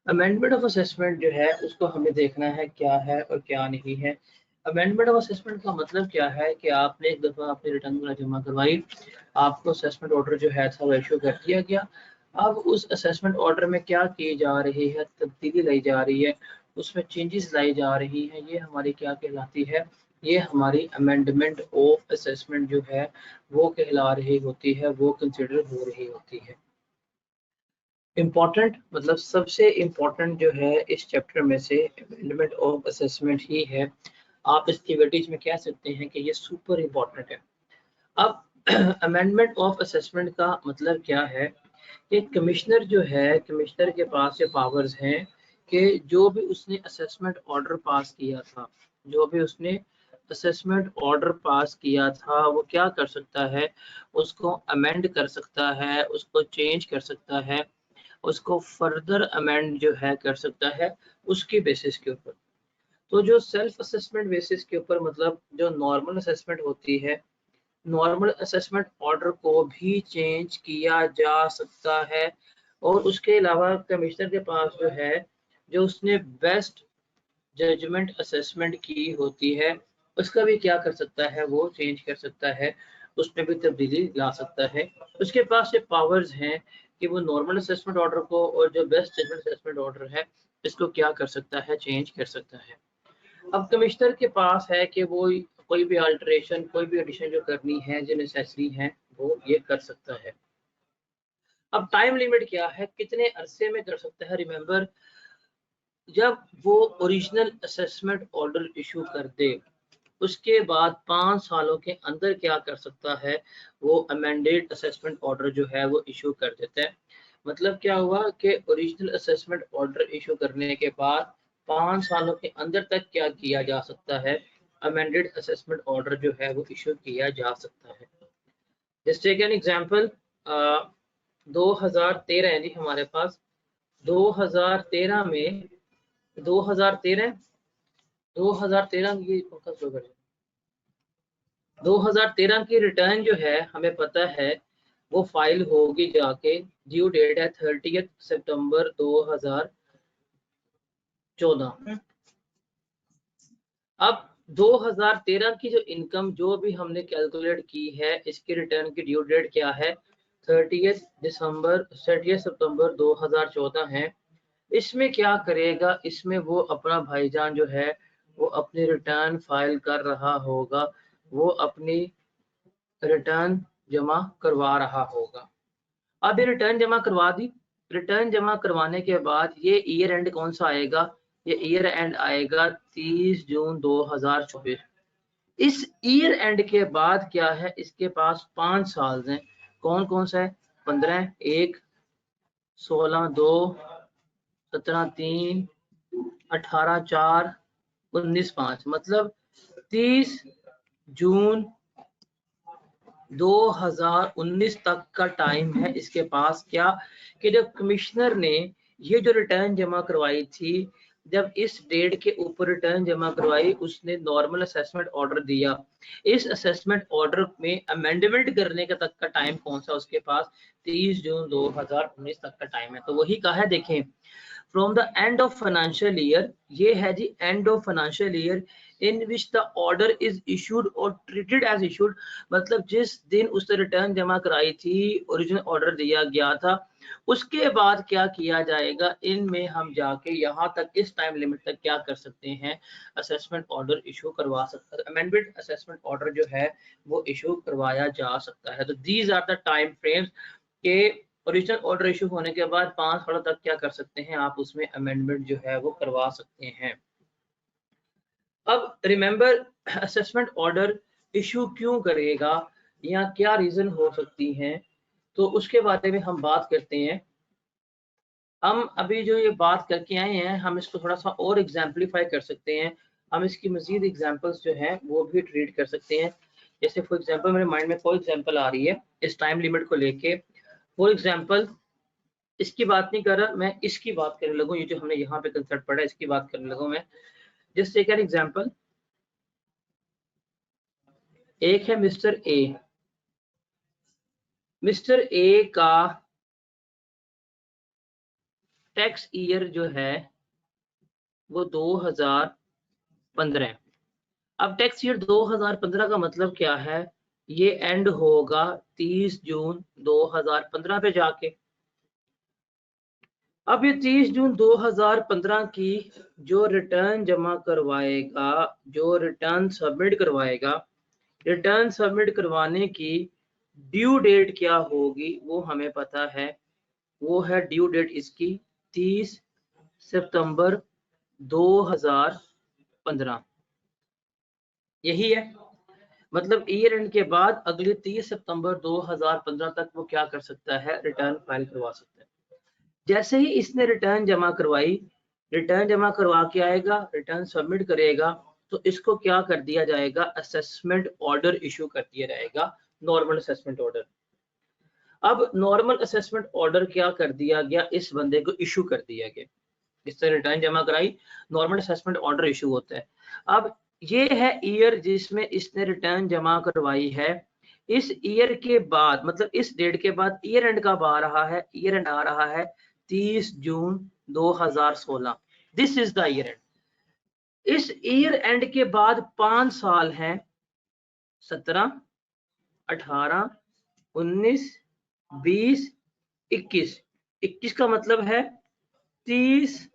Amendment of assessment जो है उसको हमें देखना है क्या है और क्या नहीं है। अमेंडमेंट ऑफ असेसमेंट का मतलब क्या है कि आपने एक दफ़ा अपनी रिटर्न वगैरह जमा करवाई, आपको असेसमेंट ऑर्डर जो है था वो इशू कर दिया गया। अब उस असेसमेंट ऑर्डर में क्या की जा रही है, तब्दीली लाई जा रही है, उसमें चेंजेस लाई जा रही हैं, ये हमारी क्या कहलाती है, ये हमारी अमेंडमेंट ऑफ असेसमेंट जो है वो कहला रही होती है, वो कंसिडर हो रही होती है। इम्पॉर्टेंट मतलब सबसे इम्पॉर्टेंट जो है इस चैप्टर में से अमेंडमेंट ऑफ असेसमेंट ही है। आप इसकी वेटेज में कह सकते हैं कि ये सुपर इम्पॉर्टेंट है। अब अमेंडमेंट ऑफ असेसमेंट का मतलब क्या है कि कमिश्नर जो है, कमिश्नर के पास ये पावर्स हैं कि जो भी उसने असेसमेंट ऑर्डर पास किया था, जो भी उसने असेसमेंट ऑर्डर पास किया था वो क्या कर सकता है, उसको अमेंड कर सकता है, उसको चेंज कर सकता है, उसको फर्दर अमेंड जो है कर सकता है उसके बेसिस के ऊपर। तो जो सेल्फ असेसमेंट बेसिस के ऊपर मतलब जो नॉर्मल असेसमेंट होती है, नॉर्मल असेसमेंट ऑर्डर को भी चेंज किया जा सकता है। और उसके अलावा कमिश्नर के पास जो है, जो उसने बेस्ट जजमेंट असेसमेंट की होती है, उसका भी क्या कर सकता है, वो चेंज कर सकता है, उसमें भी तब्दीली ला सकता है। उसके पास ये पावर्स हैं कि वो नॉर्मल असेसमेंट ऑर्डर को और जो बेस्ट जजमेंट असेसमेंट ऑर्डर है इसको क्या कर सकता है, चेंज कर सकता है। अब कमिश्नर के पास है कि वो कोई भी अल्टरेशन, कोई भी एडिशन जो करनी है, जो नेसेसरी है, वो ये कर सकता है। अब टाइम लिमिट क्या है, कितने अरसे में कर सकता है। रिमेंबर, जब वो ओरिजिनल असेसमेंट ऑर्डर इशू कर दे उसके बाद 5 सालों के अंदर क्या कर सकता है, वो अमेंडेड असेसमेंट ऑर्डर जो है वो इशू कर देता है। मतलब क्या हुआ कि ओरिजिनल असेसमेंट ऑर्डर इशू करने के बाद 5 सालों के अंदर तक क्या किया जा सकता है, अमेंडेड असेसमेंट ऑर्डर जो है वो इशू किया जा सकता है। जस्ट टेक एन एग्जांपल, 2013 है जी हमारे पास। 2013 में 2013 2013 की फोकस हो गई। 2013 की रिटर्न जो है हमें पता है वो फाइल होगी जाके, ड्यू डेट है 30 सितंबर 2014। अब 2013 की जो इनकम जो भी हमने कैलकुलेट की है, इसकी रिटर्न की ड्यू डेट क्या है, 30 सितंबर 2014 है। इसमें क्या करेगा, इसमें वो अपना भाईजान जो है वो अपनी रिटर्न फाइल कर रहा होगा, वो अपनी रिटर्न जमा करवा रहा होगा। अब ये रिटर्न जमा करवा दी। रिटर्न जमा करवाने के बाद ये ईयर एंड कौन सा आएगा, ये ईयर एंड आएगा 30 जून 2024। इस ईयर एंड के बाद क्या है, इसके पास 5 साल हैं। कौन कौन सा है, 15 1 16 2 17 3 18 4 19 5, मतलब 30 जून 2019 तक का टाइम है इसके पास। क्या कि जब कमिश्नर ने ये जो रिटर्न जमा करवाई थी, जब इस डेट के ऊपर रिटर्न जमा करवाई, उसने नॉर्मल असेसमेंट ऑर्डर दिया। इस असेसमेंट ऑर्डर में अमेंडमेंट करने का तक का टाइम कौन सा उसके पास, 30 जून 2019 तक का टाइम है। तो वही कहा है, देखें, from the end of financial year, ये है जी end of financial year in which the order is issued or treated as issued, मतलब जिस दिन उसने रिटर्न जमा कराई थी, ओरिजिनल ऑर्डर दिया गया था, उसके बाद क्या किया जाएगा, इनमें हम जाके यहाँ तक इस टाइम लिमिट तक क्या कर सकते हैं, असेसमेंट ऑर्डर इशू करवा सकते हैं। अमेंडमेंट असेसमेंट ऑर्डर जो है वो इशू करवाया जा सकता है। तो these are the time frames के ओरिजिनल ऑर्डर इशू होने के बाद 5 सालों तक क्या कर सकते हैं, आप उसमें अमेंडमेंट जो है वो करवा सकते हैं। अब रिमेंबर, असेसमेंट ऑर्डर इशू क्यों करेगा या क्या रीजन हो सकती हैं, तो उसके बारे में हम बात करते हैं। हम अभी जो ये बात करके आए हैं, हम इसको थोड़ा सा और एग्जाम्पलीफाई कर सकते हैं। हम इसकी मजीद एग्जाम्पल्स जो हैं वो भी ट्रीट कर सकते हैं। जैसे फॉर एग्जाम्पल मेरे माइंड में कोई एग्जाम्पल आ रही है इस टाइम लिमिट को लेके। फॉर एग्जाम्पल, इसकी बात नहीं कर रहा मैं, इसकी बात करने लगूं, ये जो हमने यहाँ पे कंसेप्ट पढ़ा है इसकी बात करने लगूं मैं। जस्ट टेक एन एग्जांपल, एक है मिस्टर ए। मिस्टर ए का टैक्स ईयर जो है वो 2015 है। अब टैक्स ईयर 2015 का मतलब क्या है, ये एंड होगा 30 जून 2015 पे जाके। अब ये 30 जून 2015 की जो रिटर्न जमा करवाएगा, जो रिटर्न सबमिट करवाएगा, रिटर्न सबमिट करवाने की ड्यू डेट क्या होगी वो हमें पता है, वो है ड्यू डेट इसकी 30 सितंबर 2015। यही है मतलब ईयर एंड के बाद अगले 30 सितंबर 2015 तक वो क्या कर सकता है, रिटर्न फाइल करवा सकता है। जैसे ही इसने रिटर्न जमा करवाई, रिटर्न जमा करवा के आएगा, रिटर्न सबमिट करेगा, तो इसको क्या कर दिया जाएगा, असेसमेंट ऑर्डर इशू कर दिया जाएगा, नॉर्मल असेसमेंट ऑर्डर। अब नॉर्मल असेसमेंट ऑर्डर क्या कर दिया गया, इस बंदे को इशू कर दिया गया, इससे रिटर्न जमा कराई, नॉर्मल असेसमेंट ऑर्डर इशू होता है। अब ये है ईयर जिसमें इसने रिटर्न जमा करवाई है। इस ईयर के बाद मतलब इस डेट के बाद ईयर एंड कब आ रहा है, ईयर एंड आ रहा है 30 जून 2016। This is the year and. इस ईयर एंड के बाद 5 साल हैं, 17, 18, 19, 20, 21। 21 का मतलब है 30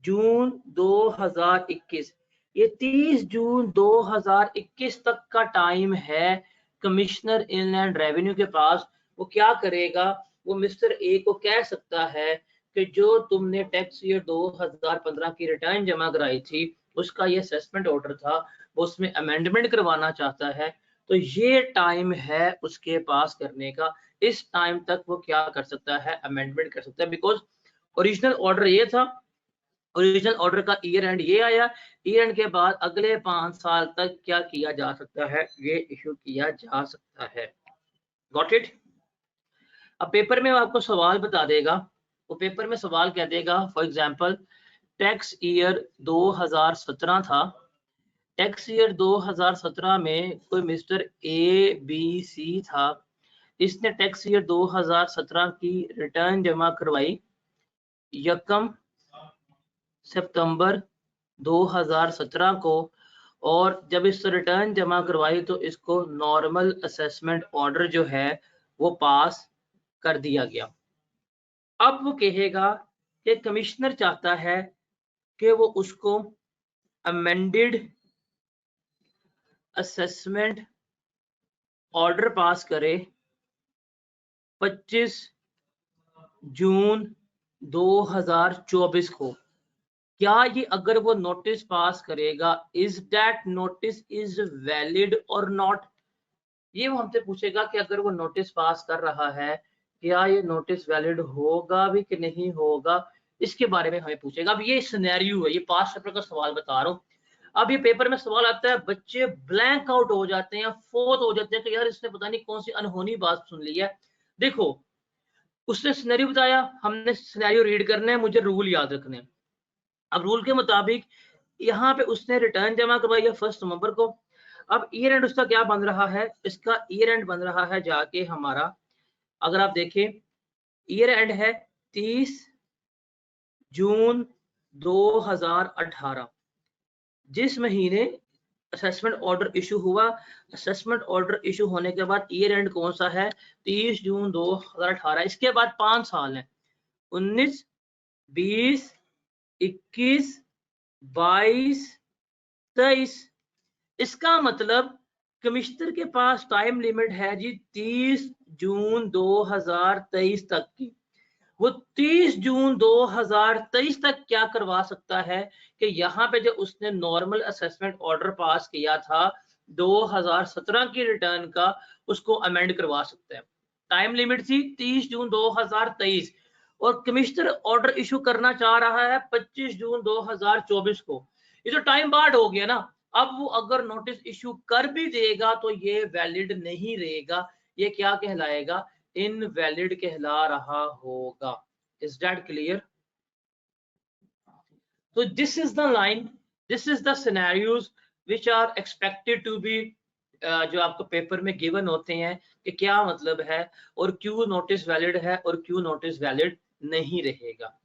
जून 2021। ये 30 जून 2021 तक का टाइम है कमिश्नर इनलैंड रेवेन्यू के पास। वो क्या करेगा, वो मिस्टर ए को कह सकता है कि जो तुमने टैक्स ईयर 2015 की रिटर्न जमा कराई थी उसका ये असेसमेंट ऑर्डर था, वो उसमें अमेंडमेंट करवाना चाहता है, तो ये टाइम है उसके पास करने का। इस टाइम तक वो क्या कर सकता है, अमेंडमेंट कर सकता है, बिकॉज ओरिजिनल ऑर्डर ये था, ओरिजिनल ऑर्डर का ईयर एंड ये आया, ईयर एंड के बाद अगले 5 साल तक क्या किया जा सकता है, ये इशू किया जा सकता है। Got it. अब पेपर में आपको सवाल बता देगा, वो पेपर में सवाल कह देगा, फॉर एग्जांपल टैक्स ईयर 2017 था, टैक्स ईयर 2017 में कोई मिस्टर ए बी सी था, इसने टैक्स ईयर 2017 की रिटर्न जमा करवाई 1 सितंबर 2017 को, और जब इस रिटर्न जमा करवाई तो इसको नॉर्मल असेसमेंट ऑर्डर जो है वो पास कर दिया गया। अब वो कहेगा कि कमिश्नर चाहता है कि वो उसको अमेंडेड असेसमेंट ऑर्डर पास करे 25 जून 2024 को। क्या ये अगर वो नोटिस पास करेगा, is that notice is valid और नॉट, ये वो हमसे पूछेगा कि अगर वो नोटिस पास कर रहा है क्या ये नोटिस वैलिड होगा भी कि नहीं होगा, इसके बारे में हमें पूछेगा। अब ये सिनेरियो है, ये पास्ट पेपर का सवाल बता रहा हूँ। अब ये पेपर में सवाल आता है, बच्चे ब्लैंक आउट हो जाते हैं, फोत हो जाते हैं कि यार इसने पता नहीं कौन सी अनहोनी बात सुन ली है। देखो उसने सिनेरियो बताया, हमने सिनेरियो रीड करना है, मुझे रूल याद रखने हैं। अब रूल के मुताबिक यहाँ पे उसने रिटर्न जमा करवाई है 1 नवंबर को। अब ईयर एंड उसका क्या बन रहा है, इसका ईयर एंड बन रहा है जाके हमारा, अगर आप देखें ईयर एंड है 30 जून 2018, जिस महीने असेसमेंट ऑर्डर इशू हुआ। असेसमेंट ऑर्डर इशू होने के बाद ईयर एंड कौन सा है, 30 जून 2018। इसके बाद 5 साल है, 19, 20, 21, 22, 23। इसका मतलब कमिश्नर के पास टाइम लिमिट है जी 30 जून 2023 तक की। वो 30 जून 2023 तक क्या करवा सकता है कि यहाँ पे जो उसने नॉर्मल असेसमेंट ऑर्डर पास किया था 2017 की रिटर्न का, उसको अमेंड करवा सकता है। टाइम लिमिट थी 30 जून 2023 और कमिश्नर ऑर्डर इशू करना चाह रहा है 25 जून 2024 को। ये तो टाइम बार्ड हो गया ना। अब वो अगर नोटिस इशू कर भी देगा तो ये वैलिड नहीं रहेगा, ये क्या कहलाएगा, इनवैलिड कहला रहा होगा। Is that clear? तो this is the line, this is the scenarios which are expected to be, जो आपको पेपर में गिवन होते हैं कि क्या मतलब है और क्यों नोटिस वैलिड है और क्यों नोटिस वैलिड नहीं रहेगा।